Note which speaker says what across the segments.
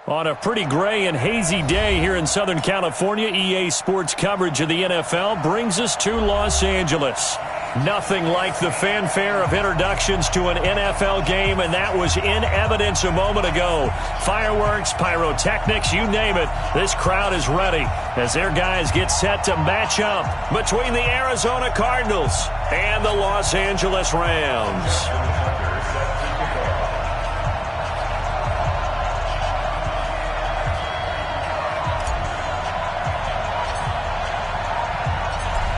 Speaker 1: On a pretty gray and hazy day here in Southern California, EA Sports coverage of the NFL brings us to Los Angeles. Nothing like the fanfare of introductions to an NFL game, and that was in evidence a moment ago. Fireworks, pyrotechnics, you name it. This crowd is ready as their guys get set to match up between the Arizona Cardinals and the Los Angeles Rams.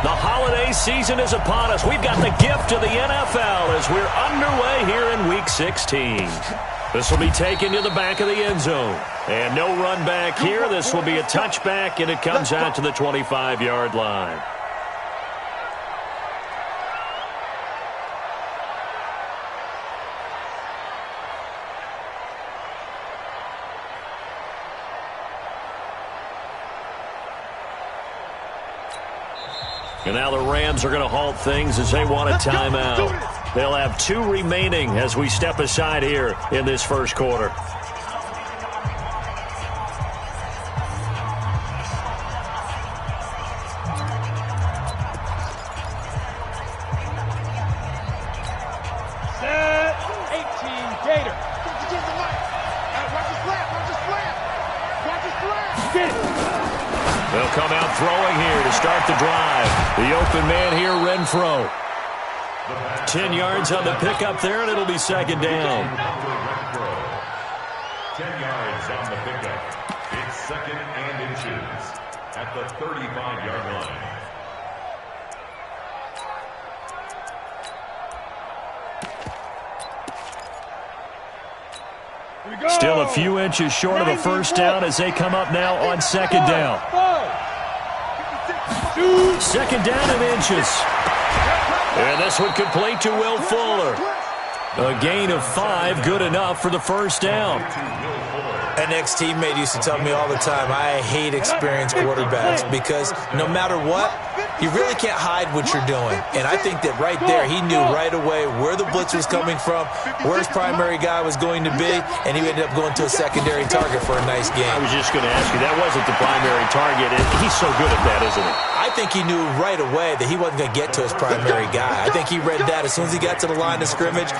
Speaker 1: The holiday season is upon us. We've got the gift of the NFL as we're underway here in Week 16. This will be taken to the back of the end zone. And no run back here. This will be a touchback, and it comes out to the 25-yard line. And now the Rams are going to halt things as they want a timeout. They'll have 2 remaining as we step aside here in this first quarter.
Speaker 2: Set. 18 Gator. Get it.
Speaker 1: They'll come out throwing here to start the drive. The open man here, Renfro. 10 yards on the pickup there, and it'll be second down.
Speaker 3: 10 yards on the pickup. It's second and inches at the 35-yard line.
Speaker 1: Still a few inches short of a first down as they come up now on second down. Second down and inches. And this one complete to Will Fuller. A gain of 5, good enough for the first down.
Speaker 4: An ex-teammate used to tell me all the time, I hate experienced quarterbacks because no matter what, you really can't hide what you're doing. And I think that right there, he knew right away where the blitz was coming from, where his primary guy was going to be, and he ended up going to a secondary target for a nice game.
Speaker 1: I was just going to ask you, that wasn't the primary target. He's so good at that, isn't he?
Speaker 4: I think he knew right away that he wasn't going to get to his primary guy. I think he read that as soon as he got to the line of scrimmage,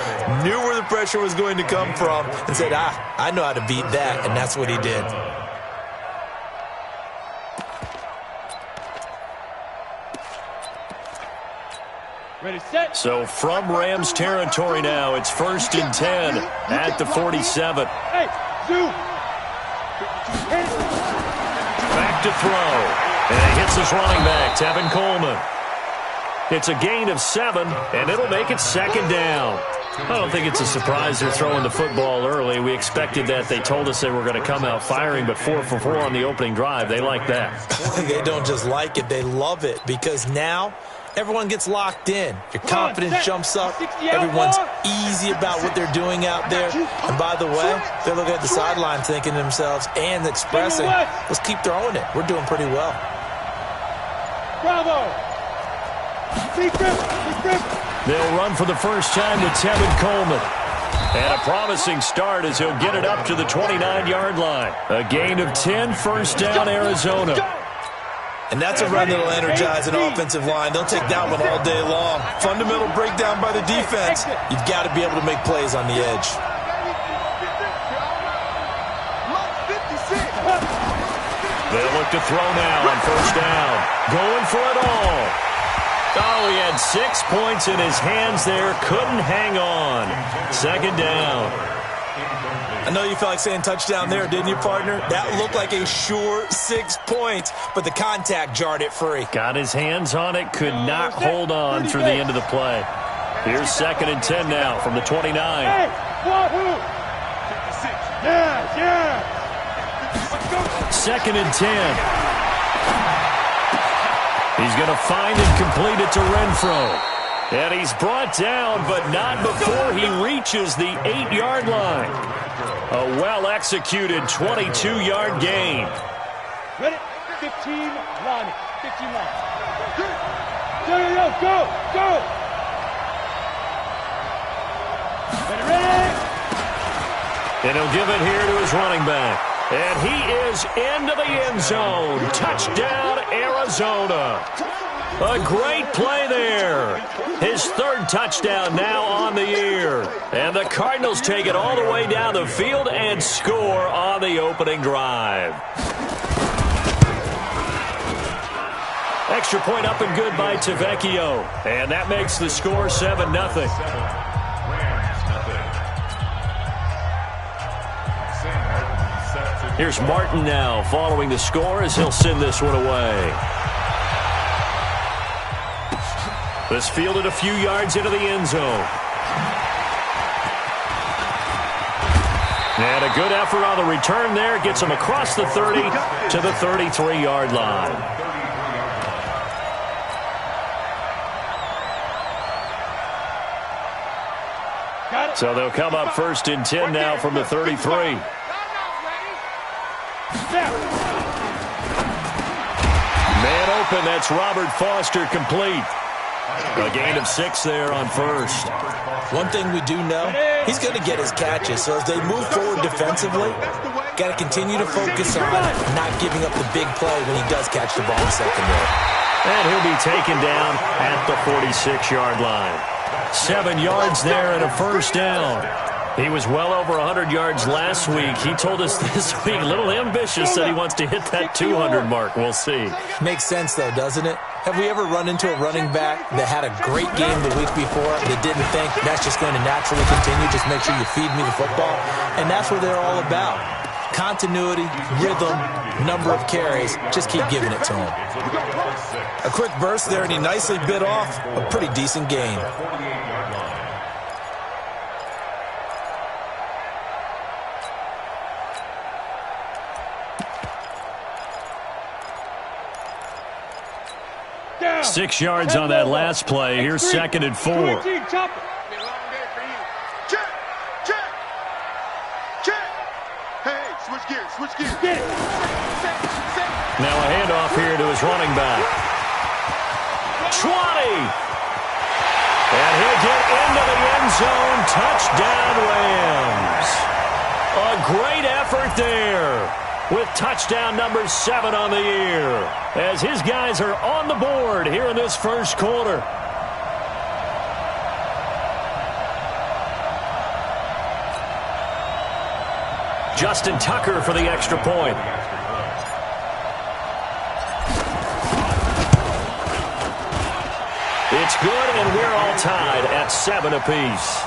Speaker 4: knew where the pressure was going to come from, and said, I know how to beat that, and that's what he did.
Speaker 2: Ready, set.
Speaker 1: So from Rams territory now, it's 1st and 10 at the 47.
Speaker 2: Hey, zoom.
Speaker 1: Back to throw. And he hits his running back, Tevin Coleman. It's a gain of 7, and it'll make it second down. I don't think it's a surprise they're throwing the football early. We expected that. They told us they were going to come out firing, but 4 for 4 on the opening drive. They like that.
Speaker 4: They don't just like it, they love it, because now everyone gets locked in. Your confidence jumps up. Everyone's easy about what they're doing out there. And by the way, they're looking at the sideline thinking to themselves and expressing, let's keep throwing it. We're doing pretty well.
Speaker 2: Bravo.
Speaker 1: They'll run for the first time with Tevin Coleman. And a promising start as he'll get it up to the 29-yard line. A gain of 10, first down, Arizona.
Speaker 4: And that's a run that'll energize an offensive line. They'll take that one all day long. Fundamental breakdown by the defense. You've got to be able to make plays on the edge.
Speaker 1: They'll look to throw now on first down. Going for it all. Oh, he had 6 points in his hands there. Couldn't hang on. Second down.
Speaker 4: I know you felt like saying touchdown there, didn't you, partner? That looked like a sure 6 points, but the contact jarred it free.
Speaker 1: Got his hands on it, could not hold on through the end of the play. Here's 2nd and 10 now from the 29.
Speaker 2: Hey, wahoo! Yeah.
Speaker 1: 2nd and 10. He's going to find and complete it to Renfro. And he's brought down, but not before he reaches the 8-yard line. A well-executed 22-yard gain.
Speaker 2: Ready? 15 line. 15 line. Go. Ready.
Speaker 1: And he'll give it here to his running back. And he is into the end zone. Touchdown, Arizona. A great play there. His third touchdown now on the year. And the Cardinals take it all the way down the field and score on the opening drive. Extra point up and good by Tavecchio. And that makes the score 7-0. Here's Martin now following the score as he'll send this one away. This fielded a few yards into the end zone. And a good effort on the return there. Gets him across the 30 to the 33-yard line. So they'll come up 1st and 10 now from the 33. Man open, that's Robert Foster complete. A gain of 6 there on first.
Speaker 4: One thing we do know, he's going to get his catches. So as they move forward defensively, got to continue to focus on not giving up the big play when he does catch the ball in secondary.
Speaker 1: And he'll be taken down at the 46-yard line. 7 yards there and a first down. He was well over 100 yards last week. He told us this week, a little ambitious, that he wants to hit that 200 mark. We'll see.
Speaker 4: Makes sense, though, doesn't it? Have we ever run into a running back that had a great game the week before that didn't think that's just going to naturally continue? Just make sure you feed me the football. And that's what they're all about. Continuity, rhythm, number of carries. Just keep giving it to him. A quick burst there, and he nicely bit off a pretty decent gain.
Speaker 2: Down.
Speaker 1: 6 yards on that last play. Here's 2nd and 4. Now a handoff here to his running back. 20. And he'll get into the end zone. Touchdown, Rams. A great effort there, with touchdown number 7 on the year, as his guys are on the board here in this first quarter. Justin Tucker for the extra point. It's good, and we're all tied at 7 apiece.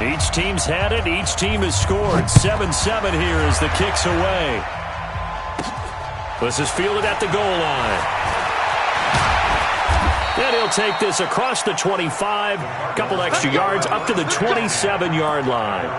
Speaker 1: Each team's had it. Each team has scored. 7-7 here as the kick's away. This is fielded at the goal line. And he'll take this across the 25. A couple extra yards up to the 27-yard line.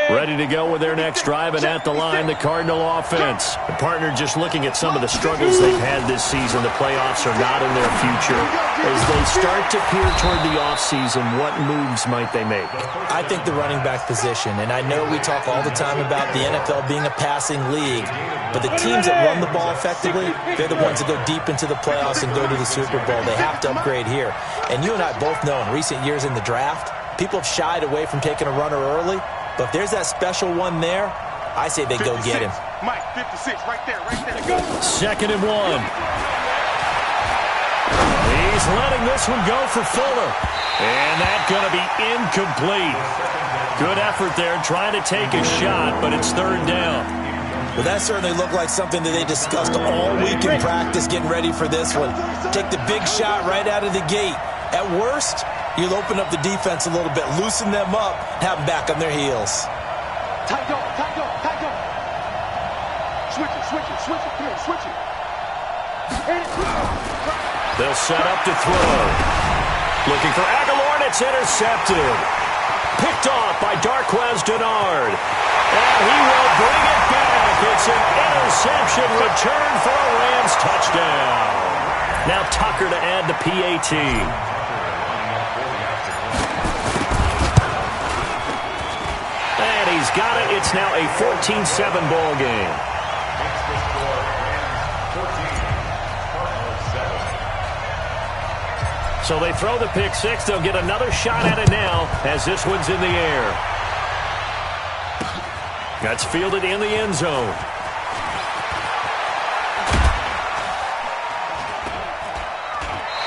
Speaker 1: Ready to go with their next drive, and at the line, the Cardinal offense. The partner just looking at some of the struggles they've had this season. The playoffs are not in their future. As they start to peer toward the offseason, what moves might they make?
Speaker 4: I think the running back position, and I know we talk all the time about the NFL being a passing league, but the teams that run the ball effectively, they're the ones that go deep into the playoffs and go to the Super Bowl. They have to upgrade here. And you and I both know in recent years in the draft, people have shied away from taking a runner early. But if there's that special one there, I say they go get him.
Speaker 5: Mike, 56, right there.
Speaker 1: 2nd and 1. He's letting this one go for Fuller. And that's going to be incomplete. Good effort there, trying to take a shot, but it's 3rd down.
Speaker 4: Well, that certainly looked like something that they discussed all week in practice, getting ready for this one. Take the big shot right out of the gate. At worst, you'll open up the defense a little bit, loosen them up, have them back on their heels.
Speaker 5: Tight go. Switch it. Come on, switch it.
Speaker 1: They'll set up to throw. Looking for Aguilar, and it's intercepted. Picked off by Darquez Dennard. And he will bring it back. It's an interception return for a Rams touchdown. Now Tucker to add the PAT. And he's got it. It's now a 14-7 ball game. So they throw the pick six. They'll get another shot at it now as this one's in the air. That's fielded in the end zone.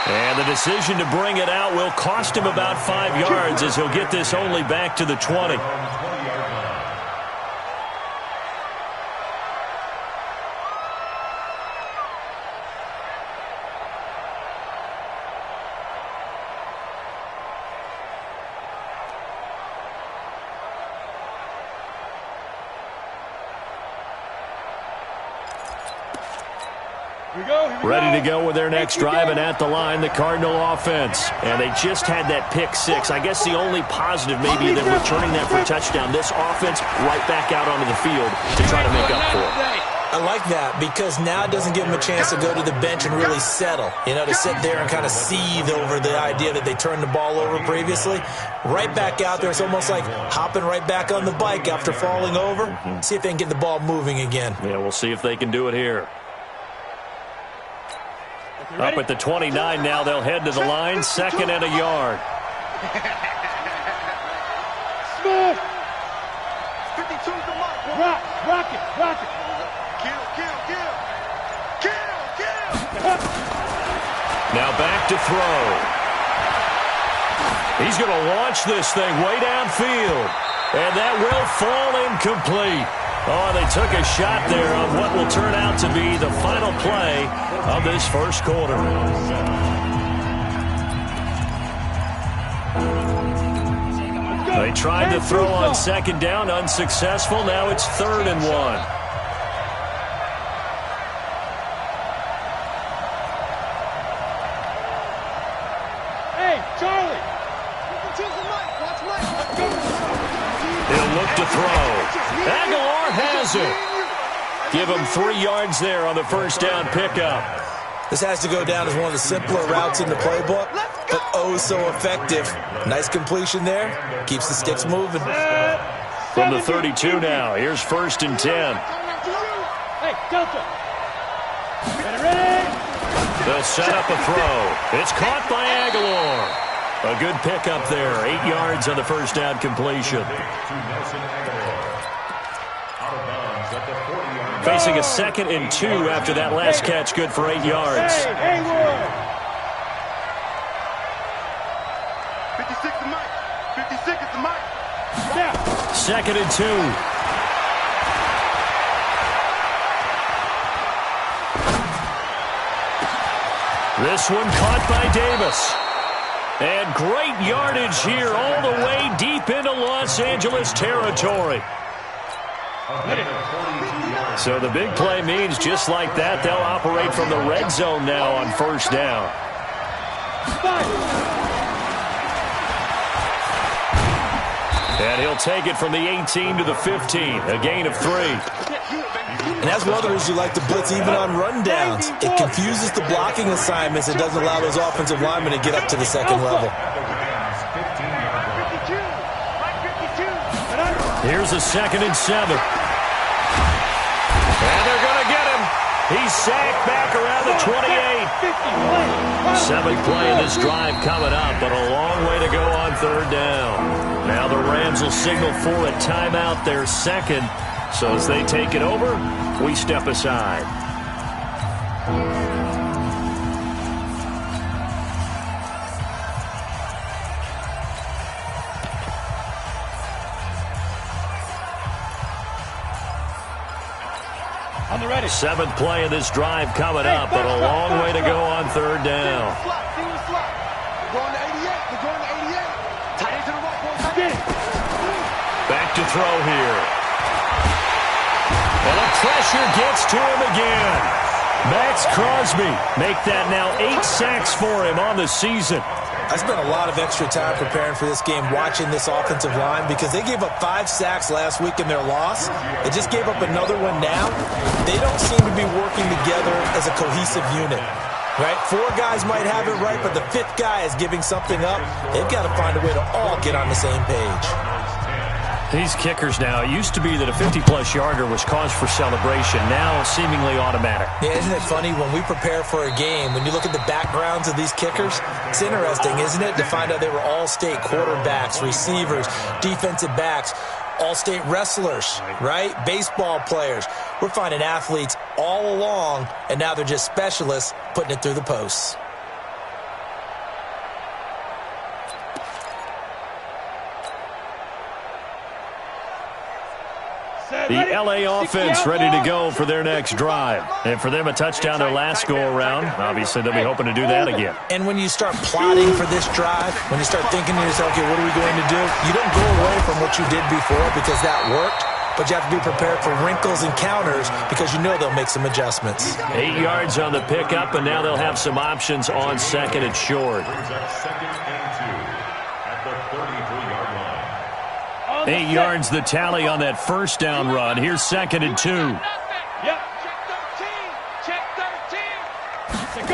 Speaker 1: And the decision to bring it out will cost him about 5 yards as he'll get this only back to the 20. Ready to go with their next drive, and at the line, the Cardinal offense. And they just had that pick six. I guess the only positive maybe than returning that for a touchdown. This offense right back out onto the field to try to make up for it.
Speaker 4: I like that because now it doesn't give them a chance to go to the bench and really settle. You know, to sit there and kind of seethe over the idea that they turned the ball over previously. Right back out there. It's almost like hopping right back on the bike after falling over. See if they can get the ball moving again.
Speaker 1: Yeah, we'll see if they can do it here. Up at the 29 now, they'll head to the line, 2nd and a yard.
Speaker 2: Smith!
Speaker 5: 52's the mark.
Speaker 2: Rock it.
Speaker 5: Kill.
Speaker 1: Now back to throw. He's going to launch this thing way downfield. And that will fall incomplete. Oh, they took a shot there on what will turn out to be the final play of this first quarter. They tried to throw on 2nd down, unsuccessful. Now it's 3rd and 1.
Speaker 2: Hey, Charlie!
Speaker 1: He'll look to throw. Aguilar has it. Give him 3 yards there on the first down pickup.
Speaker 4: This has to go down as one of the simpler routes in the playbook, but oh so effective. Nice completion there. Keeps the sticks moving.
Speaker 1: From the 32 now, here's 1st and 10.
Speaker 2: Hey, Delta! Ready?
Speaker 1: They'll set up a throw. It's caught by Aguilar. A good pickup there. 8 yards on the first down completion. Facing a 2nd and 2 after that last catch. Good for 8 yards.
Speaker 2: Hey, Haywood!
Speaker 5: 56 is Mike. 56 is the Mike.
Speaker 2: Now.
Speaker 1: 2nd and 2. This one caught by Davis. And great yardage here all the way deep into Los Angeles territory. So the big play means just like that, they'll operate from the red zone now on 1st down. And he'll take it from the 18 to the 15, a gain of 3.
Speaker 4: And that's one of the reasons you like to blitz even on rundowns. It confuses the blocking assignments. It doesn't allow those offensive linemen to get up to the 2nd level.
Speaker 1: Here's a 2nd and 7. And they're going to get him. He's sacked back around the 28. 7th play of this drive coming up, but a long way to go on 3rd down. Now the Rams will signal for a timeout, their 2nd. So as they take it over, we step aside.
Speaker 2: On the ready.
Speaker 1: 7th play of this drive coming up, but a long way to go on 3rd down. Back to throw here. And the pressure gets to him again. Max Crosby make that now 8 sacks for him on the season.
Speaker 4: I spent a lot of extra time preparing for this game watching this offensive line because they gave up 5 sacks last week in their loss. They just gave up another one now. They don't seem to be working together as a cohesive unit. Right? 4 guys might have it right, but the 5th guy is giving something up. They've got to find a way to all get on the same page.
Speaker 1: These kickers now, it used to be that a 50-plus yarder was cause for celebration. Now seemingly automatic.
Speaker 4: Yeah, isn't it funny when we prepare for a game, when you look at the backgrounds of these kickers, it's interesting, isn't it, to find out they were all-state quarterbacks, receivers, defensive backs, all-state wrestlers, right? Baseball players. We're finding athletes all along, and now they're just specialists putting it through the posts.
Speaker 1: The L.A. offense ready to go for their next drive. And for them, a touchdown their last go-around. Obviously, they'll be hoping to do that again.
Speaker 4: And when you start plotting for this drive, when you start thinking to yourself, okay, what are we going to do? You don't go away from what you did before because that worked, but you have to be prepared for wrinkles and counters because you know they'll make some adjustments.
Speaker 1: 8 yards on the pickup, and now they'll have some options on second and short.
Speaker 3: Second and 2 at the 33-yard line.
Speaker 1: 8 yards the tally on that first down run. Here's second and 2.
Speaker 2: Yep.
Speaker 6: Check 13.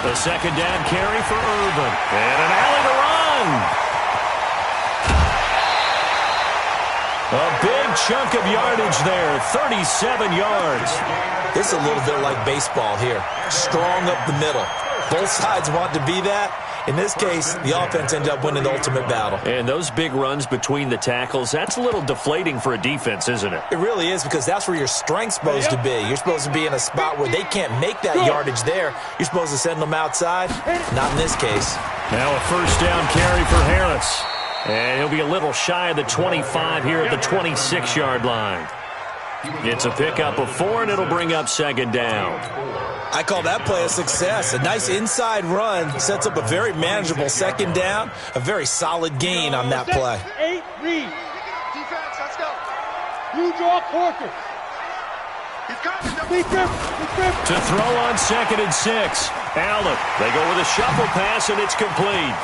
Speaker 1: The second down carry for Urban. And an alley to run. A big chunk of yardage there, 37 yards.
Speaker 4: This is a little bit like baseball here. Strong up the middle. Both sides want to be that. In this case, the offense ended up winning the ultimate battle.
Speaker 1: And those big runs between the tackles, that's a little deflating for a defense, isn't it?
Speaker 4: It really is because that's where your strength's supposed to be. You're supposed to be in a spot where they can't make that yardage there. You're supposed to send them outside. Not in this case.
Speaker 1: Now a first down carry for Harris. And he'll be a little shy of the 25 here at the 26-yard line. It's a pickup of 4, and it'll bring up second down.
Speaker 4: I call that play a success. A nice inside run sets up a very manageable second down. A very solid gain on that play.
Speaker 2: 8 read.
Speaker 5: Defense, let's go.
Speaker 2: You draw quarter.
Speaker 5: He's coming.
Speaker 2: Be grip.
Speaker 1: To throw on second and 6. Allen, they go with a shuffle pass, and it's complete.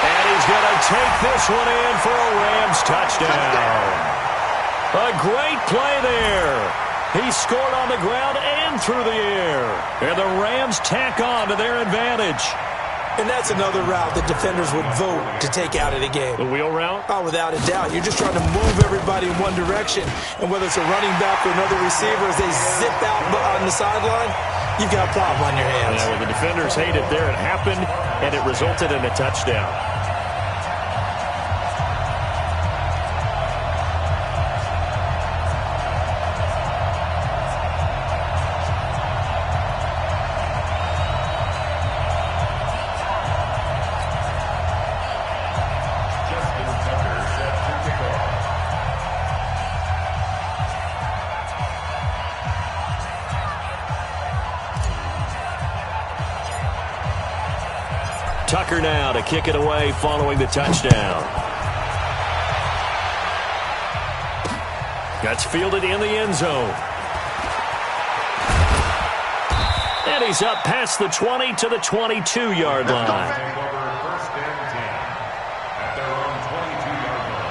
Speaker 1: And he's going to take this one in for a Rams touchdown. A great play there. He scored on the ground and through the air. And the Rams tack on to their advantage.
Speaker 4: And that's another route that defenders would vote to take out of the game.
Speaker 1: The wheel route?
Speaker 4: Oh, without a doubt. You're just trying to move everybody in one direction. And whether it's a running back or another receiver, as they zip out on the sideline, you've got a problem on your hands.
Speaker 1: Yeah, well, the defenders hate it there. It happened, and it resulted in a touchdown. Tucker now to kick it away following the touchdown. That's fielded in the end zone. And he's up past the 20 to the 22-yard line.
Speaker 3: First and 10 at their own 22-yard line.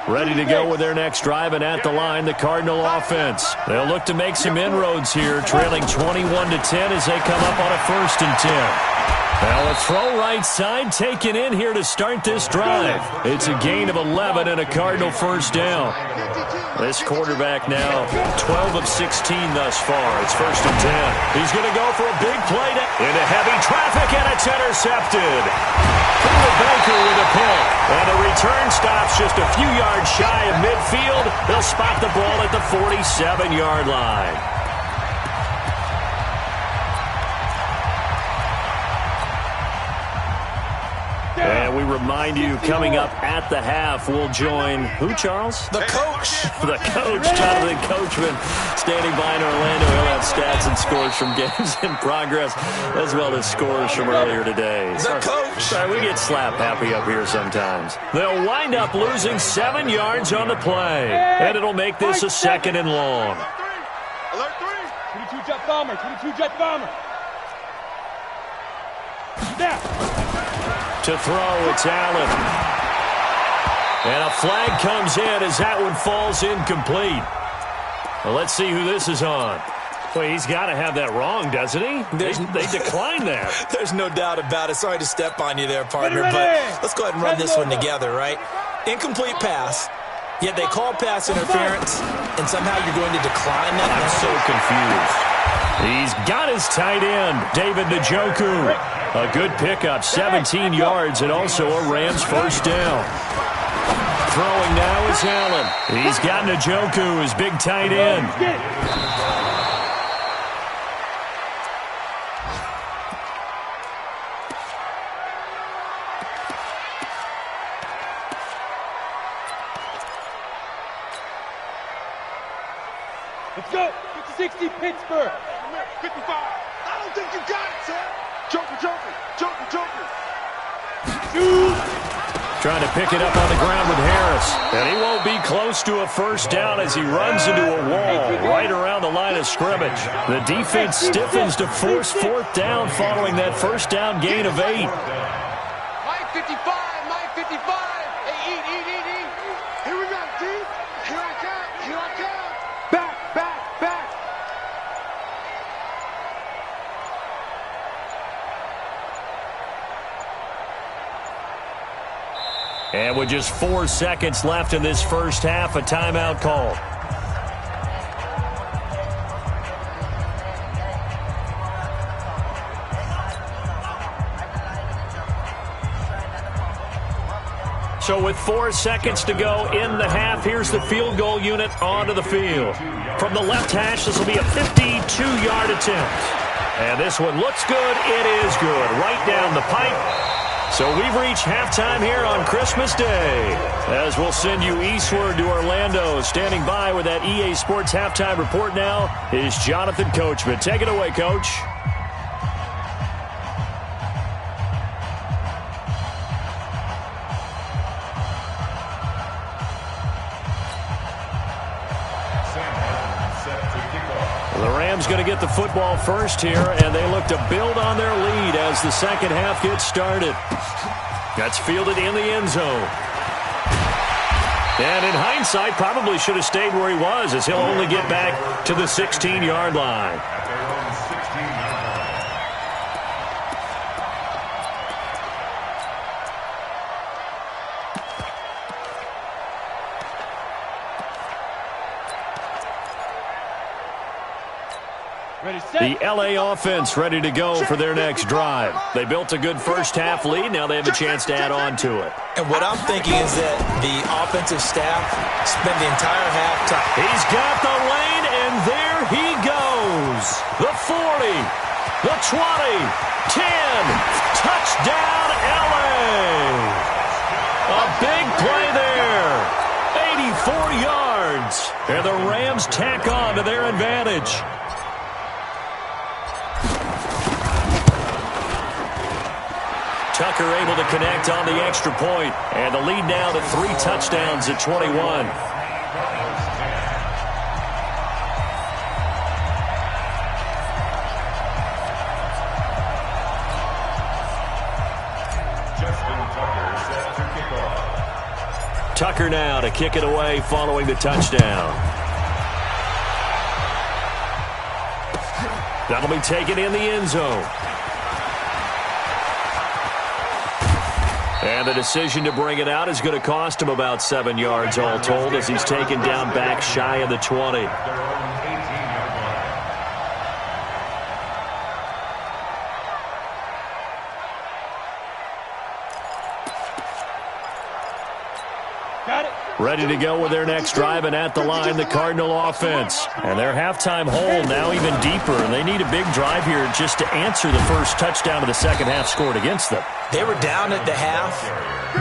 Speaker 1: Ready to go with their next drive, and at the line, the Cardinal offense. They'll look to make some inroads here, trailing 21-10 as they come up on a first and 10. Now a throw right side taken in here to start this drive. It's a gain of 11 and a Cardinal first down. This quarterback now 12 of 16 thus far. It's first and 10. He's going to go for a big play into heavy traffic, and it's intercepted. Baker with a pick. And the return stops just a few yards shy of midfield. They'll spot the ball at the 47-yard line. And And we remind you, coming up at the half, we'll join who, Charles?
Speaker 4: The coach.
Speaker 1: The coach, Jonathan Coachman, standing by in Orlando. He'll have stats and scores from games in progress, as well as scores from earlier today.
Speaker 4: The coach.
Speaker 1: Sorry, we get slap happy up here sometimes. They'll wind up losing 7 yards on the play, and it'll make this a 2nd and long.
Speaker 5: Alert 3.
Speaker 2: 22 jet bomber, 22 jet bomber. Snap.
Speaker 1: To throw, it's Allen. And a flag comes in as that one falls incomplete. Well, let's see who this is on. Well, he's got to have that wrong, doesn't he? They declined that.
Speaker 4: There's no doubt about it. Sorry to step on you there, partner, but let's go ahead and run this one together, right? Incomplete pass, yet they call pass interference, and somehow you're going to decline that.
Speaker 1: I'm so confused. He's got his tight end, David Njoku. A good pickup, 17 yards, and also a Rams first down. Throwing now is Allen. He's got Njoku, his big tight end.
Speaker 2: Let's go. 60 Pittsburgh.
Speaker 5: 55. I don't think you got it, sir. Joker.
Speaker 1: Trying to pick it up on the ground with Harris. And he won't be close to a first down as he runs into a wall right around the line of scrimmage. The defense stiffens to force 4th down following that first down gain of 8.
Speaker 6: Mike 55, Mike 55. Hey, eat.
Speaker 5: Here we go, D. Here I come. Back.
Speaker 1: And with just 4 seconds left in this first half, a timeout call. So with 4 seconds to go in the half, here's the field goal unit onto the field. From the left hash, this will be a 52-yard attempt. And this one looks good. It is good. Right down the pipe. So we've reached halftime here on Christmas Day. As we'll send you eastward to Orlando. Standing by with that EA Sports halftime report now is Jonathan Coachman. Take it away, Coach. The Rams going to get the football first here, and they look to build on their lead as the second half gets started. That's fielded in the end zone. And in hindsight, probably should have stayed where he was, as he'll only get back to the 16-yard line. The LA offense ready to go for their next drive. They built a good first half lead. Now they have a chance to add on to it.
Speaker 4: And what I'm thinking is that the offensive staff spent the entire halftime.
Speaker 1: He's got the lane, and there he goes. The 40, the 20, 10. Touchdown, LA. A big play there. 84 yards. And the Rams tack on to their advantage. Tucker able to connect on the extra point, and the lead now to 3 touchdowns at 21. Tucker now to kick it away following the touchdown. That'll be taken in the end zone. And the decision to bring it out is going to cost him about 7 yards all told, as he's taken down back shy of the 20.
Speaker 2: Got it.
Speaker 1: Ready to go with their next drive, and at the line, the Cardinal offense. And their halftime hole now even deeper, and they need a big drive here just to answer the first touchdown of the second half scored against them.
Speaker 4: They were down at the half.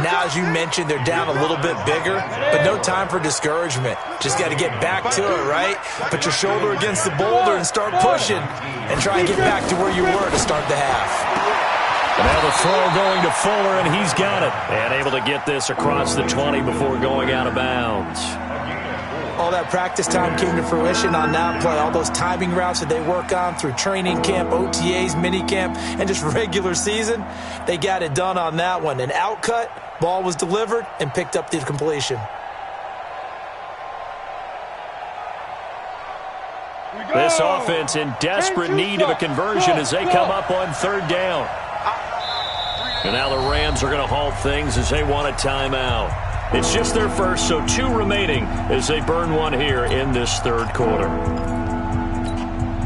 Speaker 4: Now, as you mentioned, they're down a little bit bigger, but no time for discouragement. Just got to get back to it, right? Put your shoulder against the boulder and start pushing and try and get back to where you were to start the half.
Speaker 1: Now the throw going to Fuller, and he's got it. And able to get this across the 20 before going out of bounds.
Speaker 4: All that practice time came to fruition on that play. All those timing routes that they work on through training camp, OTAs, minicamp, and just regular season, they got it done on that one. An outcut, ball was delivered, and picked up the completion.
Speaker 1: This offense in desperate need of a conversion as they come up on third down. And now the Rams are going to halt things as they want a timeout. It's just their first, so 2 remaining as they burn one here in this third quarter.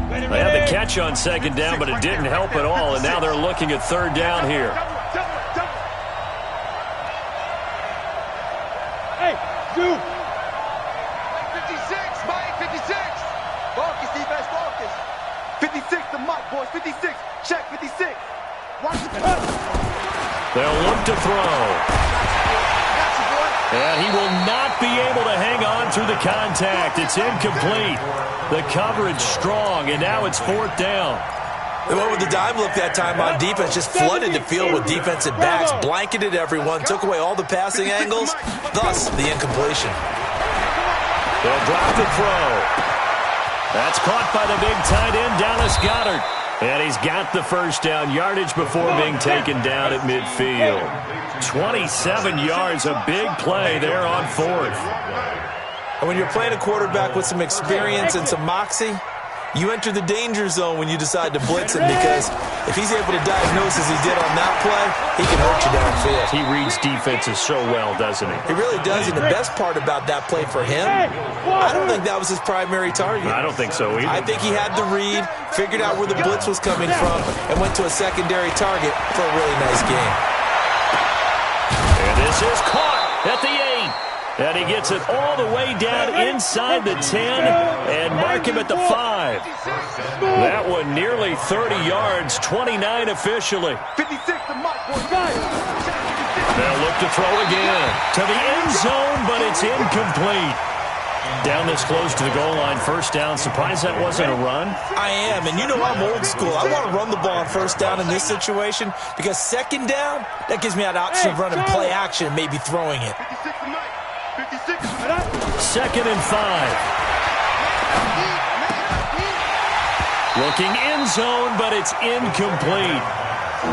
Speaker 1: They had the catch on second down, but it didn't help at all, and now they're looking at third down here.
Speaker 2: Hey, Zoo!
Speaker 6: 56, Mike, 56. Focus, defense, focus. 56 to Mike, boys, 56. Check 56. Watch it.
Speaker 1: They'll look to throw. And he will not be able to hang on through the contact. It's incomplete. The coverage strong, and now it's fourth down.
Speaker 4: They went with the dime look that time on defense, just flooded the field with defensive backs, blanketed everyone, took away all the passing angles, thus the incompletion.
Speaker 1: They'll drop the throw. That's caught by the big tight end, Dallas Goedert. And he's got the first down yardage before being taken down at midfield. 27 yards, a big play there on fourth.
Speaker 4: And when you're playing a quarterback with some experience and some moxie, you enter the danger zone when you decide to blitz him, because if he's able to diagnose as he did on that play, he can hurt you downfield.
Speaker 1: He reads defenses so well, doesn't he?
Speaker 4: He really does, and the best part about that play for him, I don't think that was his primary target.
Speaker 1: I don't think so either.
Speaker 4: I think he had the read, figured out where the blitz was coming from, and went to a secondary target for a really nice game.
Speaker 1: And this is caught at the 8. And he gets it all the way down inside the 10 and mark him at the 5. That one nearly 30 yards, 29 officially.
Speaker 6: 56 to Mike, boys.
Speaker 1: They'll look to throw again. To the end zone, but it's incomplete. Down this close to the goal line, first down. Surprised that wasn't a run?
Speaker 4: I am, and you know I'm old school. I want to run the ball on first down in this situation, because second down, that gives me that option of running play action and maybe throwing it.
Speaker 6: 56 to Mike. 56.
Speaker 1: Second and 5. Looking end zone, but it's incomplete.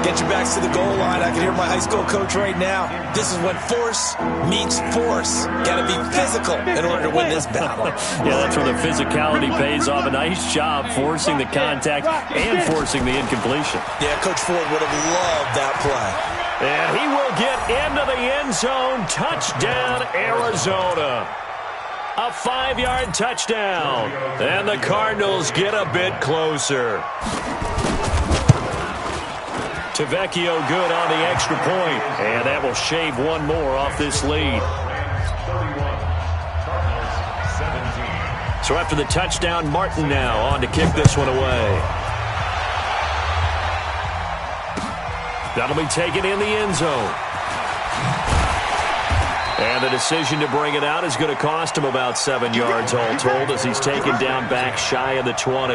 Speaker 4: Get your backs to the goal line. I can hear my high school coach right now. This is when force meets force. Got to be physical in order to win this battle.
Speaker 1: Yeah, that's where the physicality pays off. A nice job forcing the contact and forcing the incompletion.
Speaker 4: Yeah, Coach Ford would have loved that play.
Speaker 1: And he will get into the end zone. Touchdown, Arizona. A 5-yard touchdown. And the Cardinals get a bit closer. Tavecchio good on the extra point. And that will shave one more off this lead. So after the touchdown, Martin now on to kick this one away. That'll be taken in the end zone. And the decision to bring it out is going to cost him about 7 yards all told, as he's taken down back shy of the 20.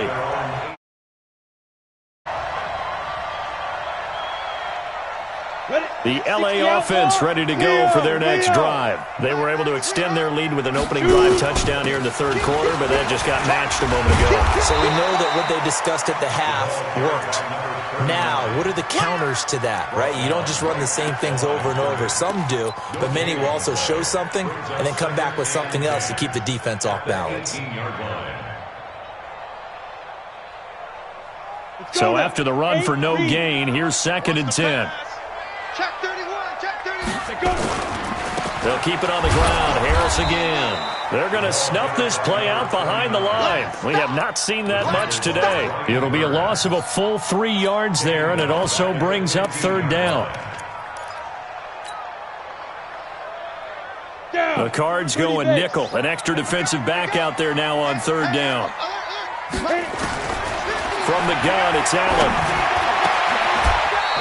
Speaker 1: The LA offense ready to go for their next drive. They were able to extend their lead with an opening drive touchdown here in the third quarter, but that just got matched a moment ago.
Speaker 4: So we know that what they discussed at the half worked. Now, what are the counters to that, right? You don't just run the same things over and over. Some do, but many will also show something and then come back with something else to keep the defense off balance.
Speaker 1: So after the run for no gain, here's second and 10.
Speaker 6: Check 31, check 31.
Speaker 1: They'll keep it on the ground. Harris again. They're going to snuff this play out behind the line. We have not seen that much today. It'll be a loss of a full 3 yards there, and it also brings up third down. The The Cards going nickel. An extra defensive back out there now on third down. From the gun, it's Allen.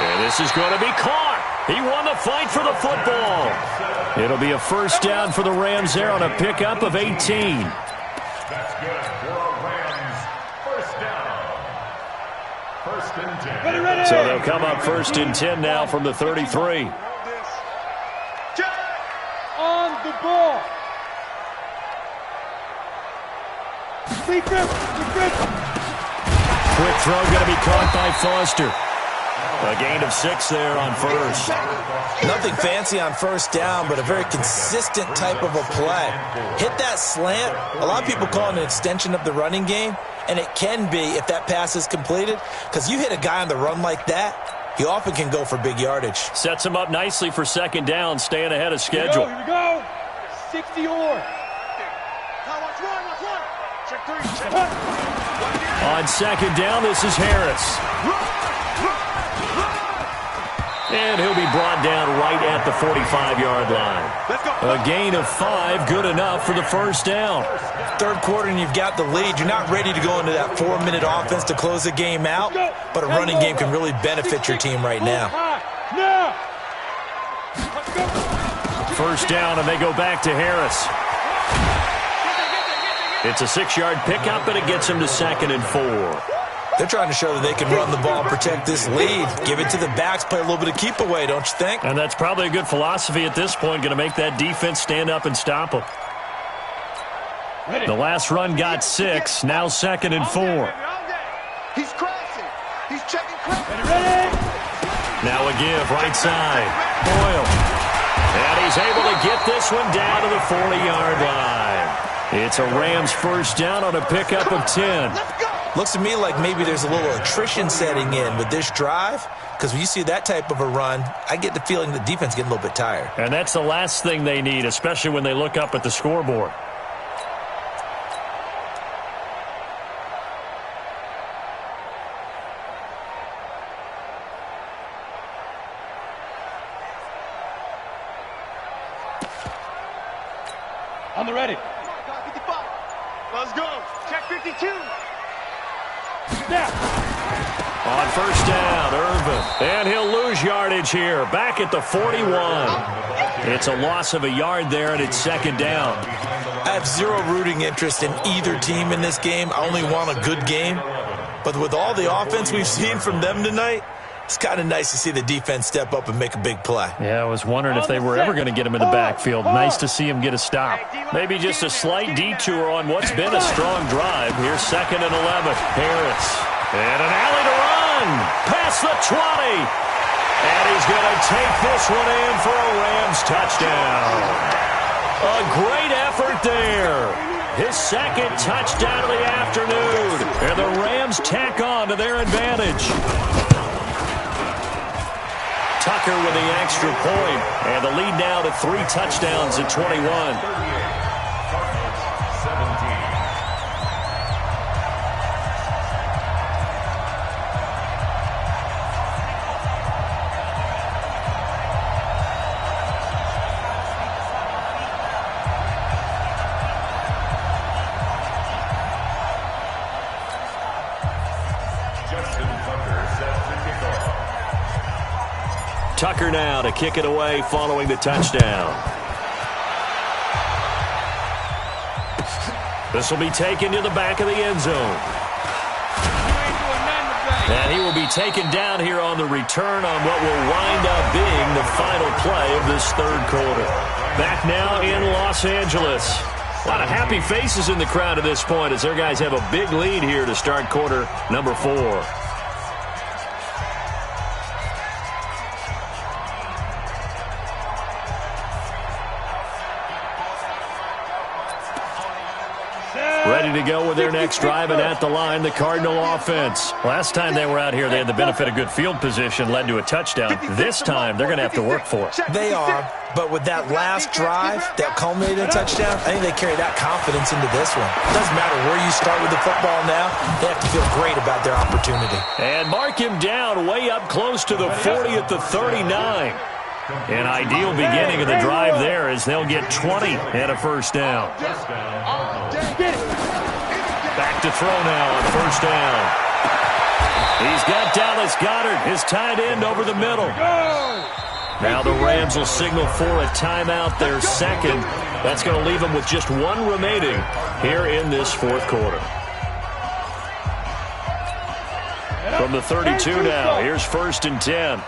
Speaker 1: And this is going to be caught. He won the fight for the football. It'll be a first down for the Rams there on a pickup of 18.
Speaker 3: That's good for a Rams first down. First and 10.
Speaker 1: So they'll come up first and 10 now from the 33.
Speaker 2: On the ball.
Speaker 1: Quick throw going to be caught by Foster. A gain of 6 there on first.
Speaker 4: Nothing fancy on first down, but a very consistent type of a play. Hit that slant. A lot of people call it an extension of the running game, and it can be if that pass is completed, because you hit a guy on the run like that, he often can go for big yardage. Sets
Speaker 1: him up nicely for second down, staying ahead of schedule.
Speaker 2: Here we go. 60 or.
Speaker 5: Check 3, check.
Speaker 1: On second down, this is Harris. And he'll be brought down right at the 45-yard line. A gain of 5, good enough for the first down.
Speaker 4: Third quarter and you've got the lead. You're not ready to go into that 4-minute offense to close the game out, but a running game can really benefit your team right now.
Speaker 1: First down, and they go back to Harris. It's a 6-yard pickup, and it gets him to 2nd and 4.
Speaker 4: They're trying to show that they can run the ball and protect this lead. Give it to the backs, play a little bit of keep away, don't you think?
Speaker 1: And that's probably a good philosophy at this point, going to make that defense stand up and stop them. The last run got 6, now 2nd and 4.
Speaker 6: He's crashing. He's checking crashing.
Speaker 1: Now a give, right side. Boyle. And he's able to get this one down to the 40-yard line. It's a Rams first down on a pickup of 10.
Speaker 4: Looks to me like maybe there's a little attrition setting in with this drive, because when you see that type of a run, I get the feeling the defense getting a little bit tired.
Speaker 1: And that's the last thing they need, especially when they look up at the scoreboard.
Speaker 2: On the ready.
Speaker 6: 55. Let's go. Check 52.
Speaker 2: Snap.
Speaker 1: On first down, Irvin. And he'll lose yardage here. Back at the 41. It's a loss of a yard there, and it's second down.
Speaker 4: I have zero rooting interest in either team in this game. I only want a good game. But with all the offense we've seen from them tonight, it's kind of nice to see the defense step up and make a big play.
Speaker 1: Yeah, I was wondering if they were ever going to get him in the backfield. Nice to see him get a stop. Maybe just a slight detour on what's been a strong drive. Here's 2nd and 11. Harris. And an alley to run. Past the 20. And he's going to take this one in for a Rams touchdown. A great effort there. His second touchdown of the afternoon. And the Rams tack on to their advantage. Tucker with the extra point, and the lead now to 3 touchdowns at 21. Tucker now to kick it away following the touchdown. This will be taken to the back of the end zone. And he will be taken down here on the return on what will wind up being the final play of this third quarter. Back now in Los Angeles. A lot of happy faces in the crowd at this point as their guys have a big lead here to start quarter number 4. Ready to go with their next drive, and at the line, the Cardinal offense. Last time they were out here, they had the benefit of good field position, led to a touchdown. This time, they're going to have to work for it.
Speaker 4: They are, but with that last drive that culminated in a touchdown, I think they carry that confidence into this one. It doesn't matter where you start with the football now. They have to feel great about their opportunity.
Speaker 1: And mark him down way up close to the 40 at the 39. An ideal beginning of the drive there as they'll get 20 and a first down. Back to throw now on first down. He's got Dallas Goedert, his tight end, over the middle. Now the Rams will signal for a timeout, their second. That's going to leave them with just one remaining here in this fourth quarter. From the 32 now, here's first and 10.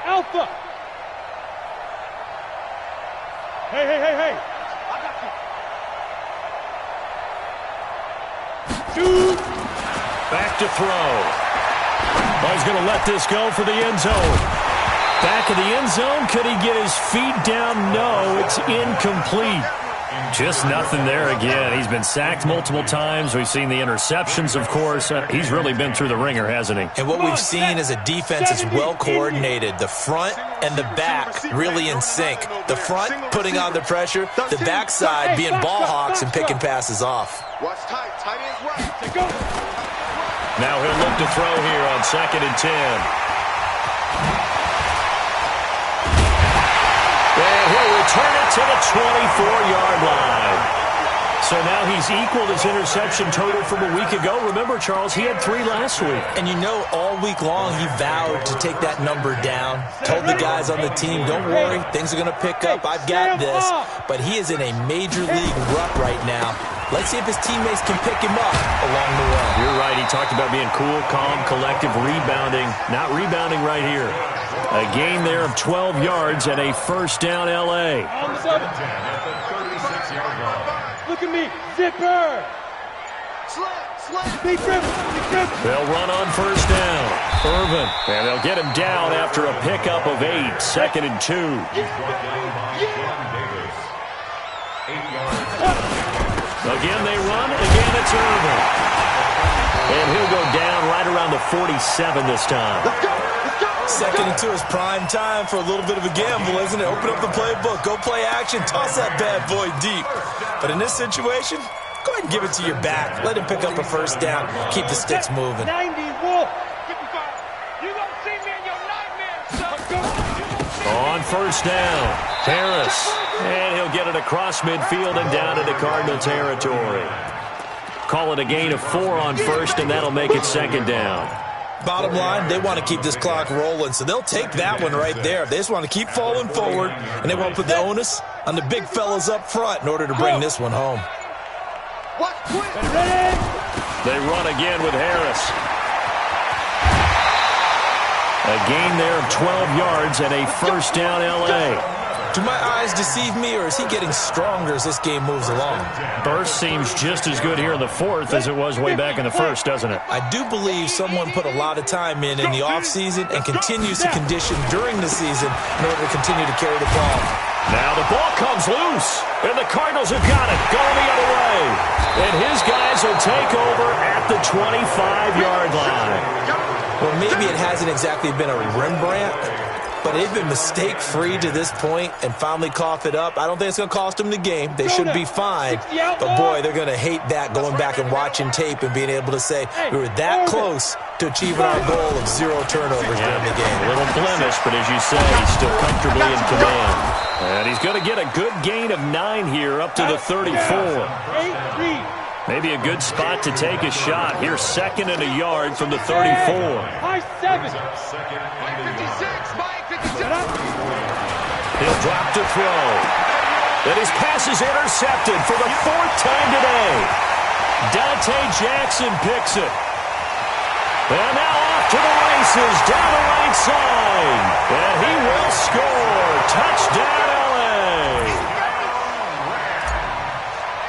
Speaker 2: Alpha! Hey! I got you. Shoot!
Speaker 1: Back to throw. He's going to let this go for the end zone. Back of the end zone. Could he get his feet down? No, it's incomplete. Just nothing there again. He's been sacked multiple times. We've seen the interceptions, of course. He's really been through the ringer, hasn't he?
Speaker 4: And what we've seen is a defense that's well coordinated. The front and the back really in sync. The front putting on the pressure. The backside being ball hawks and picking passes off.
Speaker 5: Watch tight. Tight ends right.
Speaker 2: Go.
Speaker 1: Now he'll look to throw here on 2nd and 10. And he'll return it to the 24-yard line. So now he's equaled his interception total from a week ago. Remember, Charles, he had 3 last week.
Speaker 4: And you know, all week long he vowed to take that number down. Told the guys on the team, don't worry, things are going to pick up. I've got this. But he is in a major league rut right now. Let's see if his teammates can pick him up along the way.
Speaker 1: You're right. He talked about being cool, calm, collective, rebounding. Not rebounding right here. A gain there of 12 yards and a first down L.A.
Speaker 2: On the 7. Look at me. Zipper. Big trip.
Speaker 1: They'll run on first down. Irvin. And they'll get him down after a pickup of 8. 2nd and 2. Again they run. Again it's Irvin. And he'll go down right around the 47 this time.
Speaker 4: 2nd and 2 is prime time for a little bit of a gamble, isn't it? Open up the playbook. Go play action. Toss that bad boy deep. But in this situation, go ahead and give it to your back. Let him pick up a first down. Keep the sticks moving.
Speaker 2: 90 Wolf. 55. You don't see me in your nightmares, son.
Speaker 1: On first down, Harris. And he'll get it across midfield and down into Cardinal territory. Call it a gain of 4 on first, and that'll make it 2nd down.
Speaker 4: Bottom line, they want to keep this clock rolling, so they'll take that one right there. They just want to keep falling forward, and they won't put the onus on the big fellas up front in order to bring this one home.
Speaker 1: They run again with Harris. A gain there of 12 yards and a first down L.A.
Speaker 4: Do my eyes deceive me, or is he getting stronger as this game moves along?
Speaker 1: Burst seems just as good here in the 4th as it was way back in the 1st, doesn't it?
Speaker 4: I do believe someone put a lot of time in the offseason and continues to condition during the season in order to continue to carry the ball.
Speaker 1: Now the ball comes loose, and the Cardinals have got it going the other way. And his guys will take over at the 25-yard line.
Speaker 4: Well, maybe it hasn't exactly been a Rembrandt, but they've been mistake-free to this point and finally cough it up. I don't think it's going to cost them the game. They should be fine. But, boy, they're going to hate that going back and watching tape and being able to say we were that close to achieving our goal of 0 turnovers during the game.
Speaker 1: A little blemish, but as you say, he's still comfortably in command. And he's going to get a good gain of 9 here up to the 34. Maybe a good spot to take a shot. Here's 2nd and a yard from the 34.
Speaker 2: High 7.
Speaker 1: He'll drop to throw. And his pass is intercepted for the 4th time today. Dante Jackson picks it. And now off to the races down the right side. And he will score. Touchdown, LA.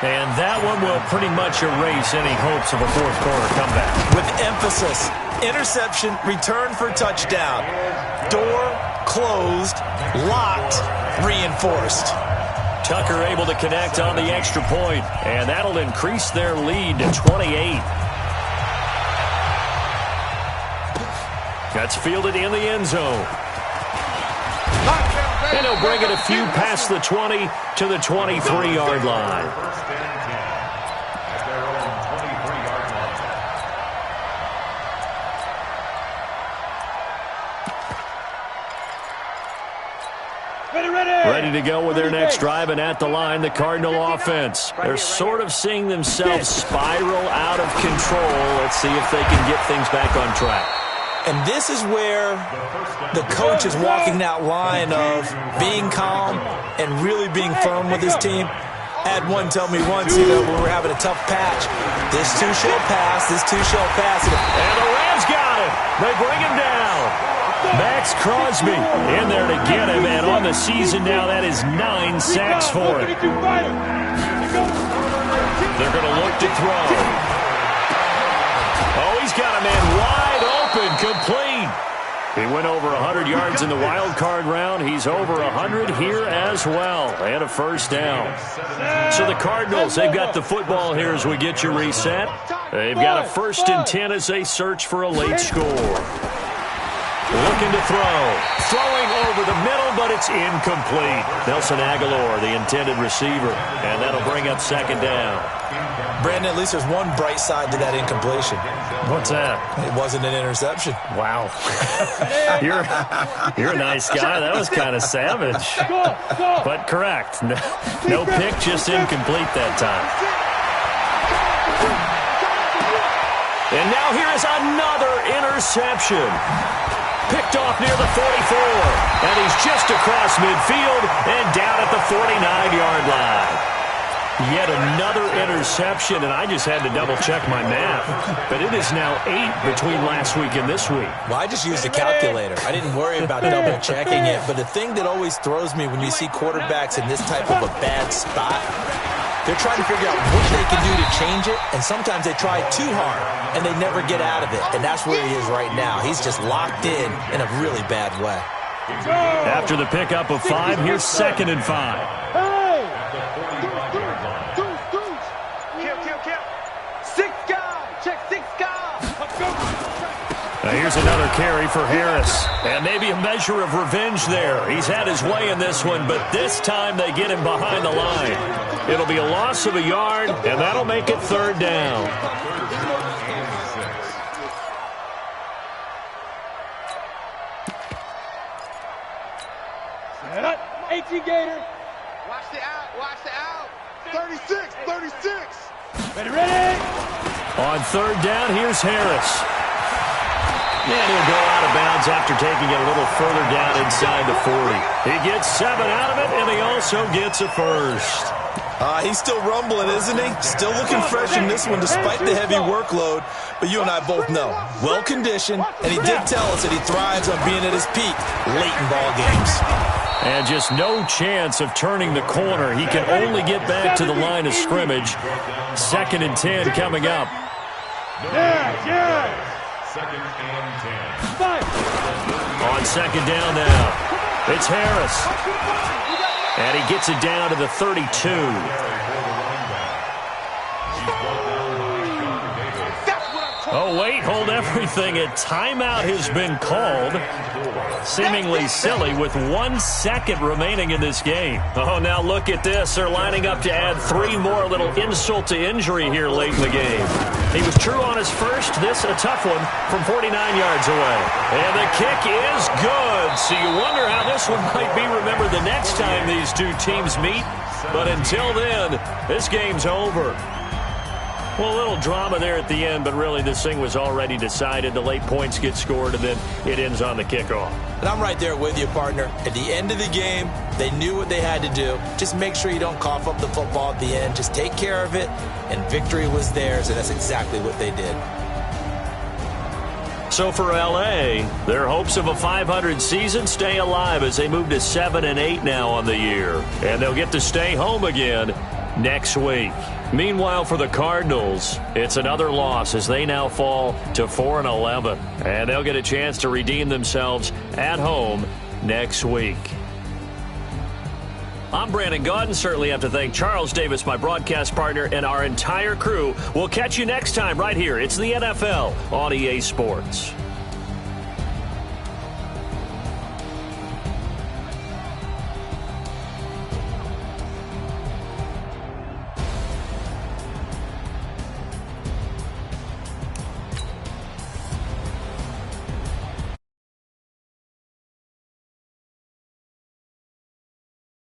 Speaker 1: And that one will pretty much erase any hopes of a fourth quarter comeback.
Speaker 4: With emphasis, interception, return for touchdown. Door closed, locked, reinforced.
Speaker 1: Tucker able to connect on the extra point, and that'll increase their lead to 28. That's fielded in the end zone. And he'll bring it a few past the 20 to the 23-yard line.
Speaker 3: First and 10 at their own 23-yard line.
Speaker 1: Ready to go with their next drive, and at the line, the Cardinal offense. They're sort of seeing themselves spiral out of control. Let's see if they can get things back on track.
Speaker 4: And this is where the coach is walking that line of being calm and really being firm with his team. I had one tell me once, when we were having a tough patch, this too shall pass, this too shall pass.
Speaker 1: And the Rams got him. They bring him down. Max Crosby in there to get him, and on the season now, that is 9 sacks for him. They're going to look to throw. Oh, he's got a man wide open, complete. He went over 100 yards in the wild card round. He's over 100 here as well, and a first down. So the Cardinals, they've got the football here as we get you reset. They've got a 1st and 10 as they search for a late score. Looking to throw. Throwing over the middle, but it's incomplete. Nelson Aguilar, the intended receiver, and that'll bring up 2nd down.
Speaker 4: Brandon, at least there's one bright side to that incompletion.
Speaker 1: What's that?
Speaker 4: It wasn't an interception.
Speaker 1: Wow. You're a nice guy. That was kind of savage. But correct. No pick, just incomplete that time. And now here is another interception. Picked off near the 44. And he's just across midfield and down at the 49-yard line. Yet another interception, and I just had to double-check my math. But it is now 8 between last week and this week.
Speaker 4: Well, I just used a calculator. I didn't worry about double-checking it. But the thing that always throws me when you see quarterbacks in this type of a bad spot, they're trying to figure out what they can do to change it, and sometimes they try too hard, and they never get out of it. And that's where he is right now. He's just locked in a really bad way.
Speaker 1: After the pickup of 5, here's 2nd and 5. Now here's another carry for Harris. And maybe a measure of revenge there. He's had his way in this one, but this time they get him behind the line. It'll be a loss of a yard, and that'll make it 3rd down.
Speaker 2: Set up. 18 Gator.
Speaker 5: Watch the out. Watch the out. 36. 36.
Speaker 2: Ready.
Speaker 1: On 3rd down, here's Harris. And he'll go out of bounds after taking it a little further down inside the 40. He gets 7 out of it, and he also gets a first.
Speaker 4: He's still rumbling, isn't he? Still looking fresh in this one despite the heavy workload. But you and I both know, well-conditioned, and he did tell us that he thrives on being at his peak late in ball games.
Speaker 1: And just no chance of turning the corner. He can only get back to the line of scrimmage. 2nd and 10 coming up.
Speaker 2: Yeah.
Speaker 3: 2nd and 10.
Speaker 1: On 2nd down now, it's Harris. And he gets it down to the 32. Oh, wait, hold everything. A timeout has been called. Seemingly silly with 1 second remaining in this game. Oh, now look at this. They're lining up to add 3 more, a little insult to injury here late in the game. He was true on his first. This a tough one from 49 yards away. And the kick is good. So you wonder how this one might be remembered the next time these two teams meet. But until then, this game's over. Well, a little drama there at the end, but really this thing was already decided. The late points get scored, and then it ends on the kickoff.
Speaker 4: And I'm right there with you, partner. At the end of the game, they knew what they had to do. Just make sure you don't cough up the football at the end. Just take care of it, and victory was theirs, and that's exactly what they did.
Speaker 1: So for L.A., their hopes of a 500 season stay alive as they move to 7-8 now on the year. And they'll get to stay home again next week. Meanwhile, for the Cardinals, it's another loss as they now fall to 4-11. And they'll get a chance to redeem themselves at home next week. I'm Brandon Gaudin. Certainly have to thank Charles Davis, my broadcast partner, and our entire crew. We'll catch you next time right here. It's the NFL on EA Sports.